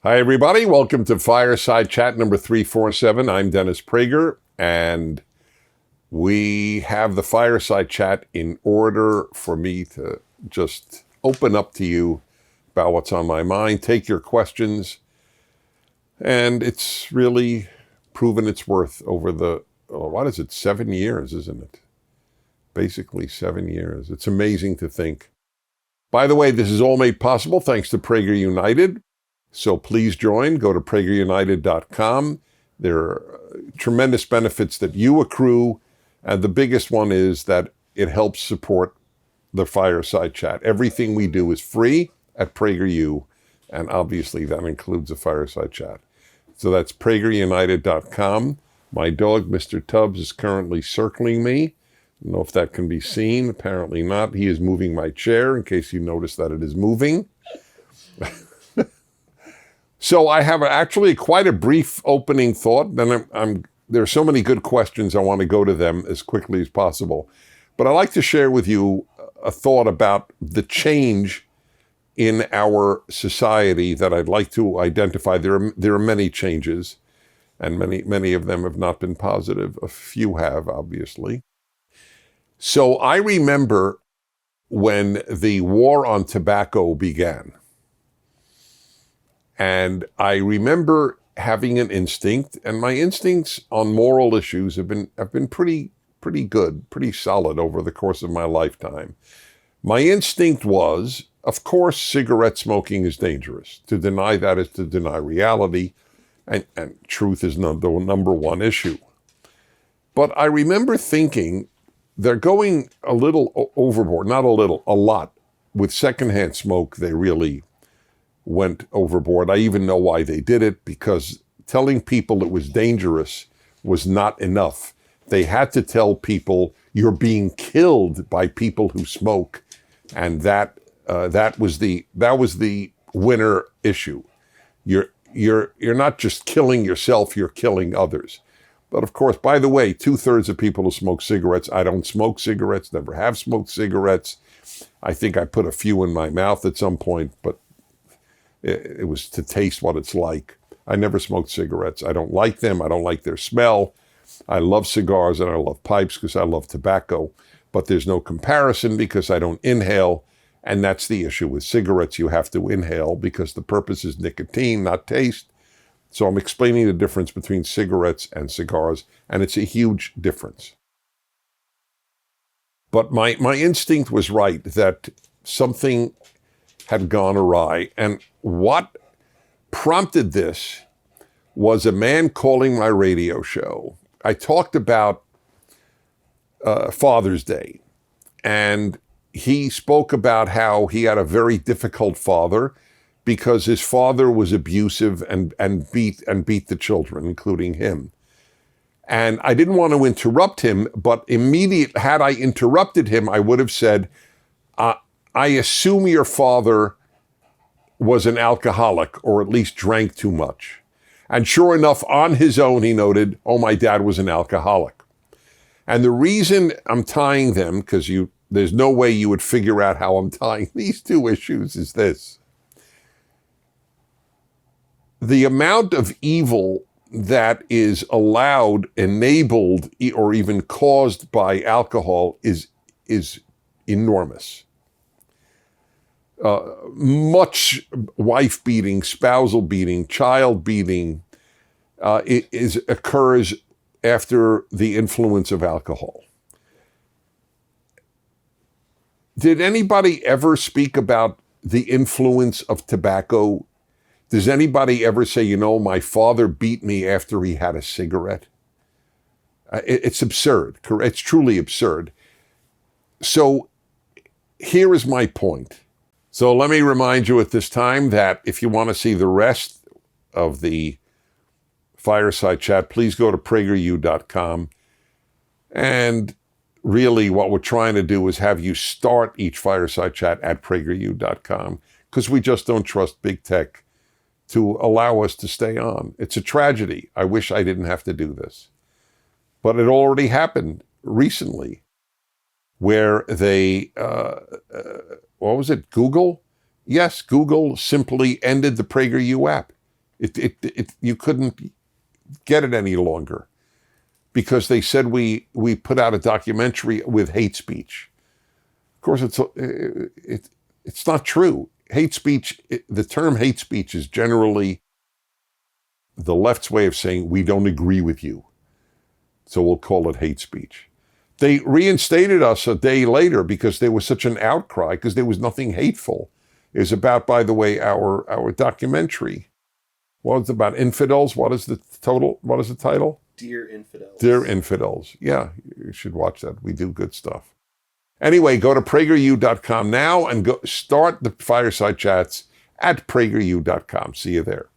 Hi, everybody. Welcome to Fireside Chat number 347. I'm Dennis Prager, and we have the Fireside Chat in order for me to just open up to you about what's on my mind, take your questions, and it's really proven its worth over the, 7 years, isn't it? Basically 7 years. It's amazing to think. By the way, this is all made possible thanks to Prager United. So please join. Go to PragerUnited.com. There are tremendous benefits that you accrue. And the biggest one is that it helps support the Fireside Chat. Everything we do is free at PragerU. And obviously that includes the Fireside Chat. So that's PragerUnited.com. My dog, Mr. Tubbs, is currently circling me. I don't know if that can be seen. Apparently not. He is moving my chair in case you notice that it is moving. So I have actually quite a brief opening thought. Then there are so many good questions. I want to go to them as quickly as possible. But I'd like to share with you a thought about the change in our society that I'd like to identify. There are many changes, and many of them have not been positive. A few have, obviously. So I remember when the war on tobacco began. And I remember having an instinct, and my instincts on moral issues have been pretty good, pretty solid over the course of my lifetime. My instinct was, of course, cigarette smoking is dangerous. To deny that is to deny reality, and truth is the number one issue. But I remember thinking they're going a little overboard, not a little, a lot. With secondhand smoke, they really went overboard. I even know why they did it, because telling people it was dangerous was not enough. They had to tell people you're being killed by people who smoke, and that was the winner issue. You're not just killing yourself, you're killing others. But of course, by the way, 2/3 of people who smoke cigarettes, I don't smoke cigarettes, never have smoked cigarettes. I think I put a few in my mouth at some point, but it was to taste what it's like. I never smoked cigarettes. I don't like them. I don't like their smell. I love cigars and I love pipes because I love tobacco. But there's no comparison because I don't inhale. And that's the issue with cigarettes. You have to inhale because the purpose is nicotine, not taste. So I'm explaining the difference between cigarettes and cigars, and it's a huge difference. But my instinct was right that something had gone awry. And what prompted this was a man calling my radio show. I talked about Father's Day, and he spoke about how he had a very difficult father because his father was abusive and beat the children, including him. And I didn't want to interrupt him, but had I interrupted him, I would have said, I assume your father was an alcoholic, or at least drank too much. And sure enough, on his own, he noted, oh, my dad was an alcoholic. And the reason I'm tying them, because there's no way you would figure out how I'm tying these two issues, is this. The amount of evil that is allowed, enabled, or even caused by alcohol is enormous. Much wife beating, spousal beating, child beating occurs after the influence of alcohol. Did anybody ever speak about the influence of tobacco? Does anybody ever say, my father beat me after he had a cigarette? It's absurd. It's truly absurd. So here is my point. So let me remind you at this time that if you want to see the rest of the Fireside Chat, please go to PragerU.com. And really what we're trying to do is have you start each Fireside Chat at PragerU.com, because we just don't trust big tech to allow us to stay on. It's a tragedy. I wish I didn't have to do this. But it already happened recently, where they, what was it, Google? Yes, Google simply ended the PragerU app. You couldn't get it any longer because they said we put out a documentary with hate speech. Of course, it's not true. Hate speech, the term hate speech is generally the left's way of saying we don't agree with you. So we'll call it hate speech. They reinstated us a day later because there was such an outcry, because there was nothing hateful. It was about, by the way, our documentary. What was it about? Infidels? What is the title? Dear Infidels. Dear Infidels. Yeah, you should watch that. We do good stuff. Anyway, go to PragerU.com now and go start the Fireside Chats at PragerU.com. See you there.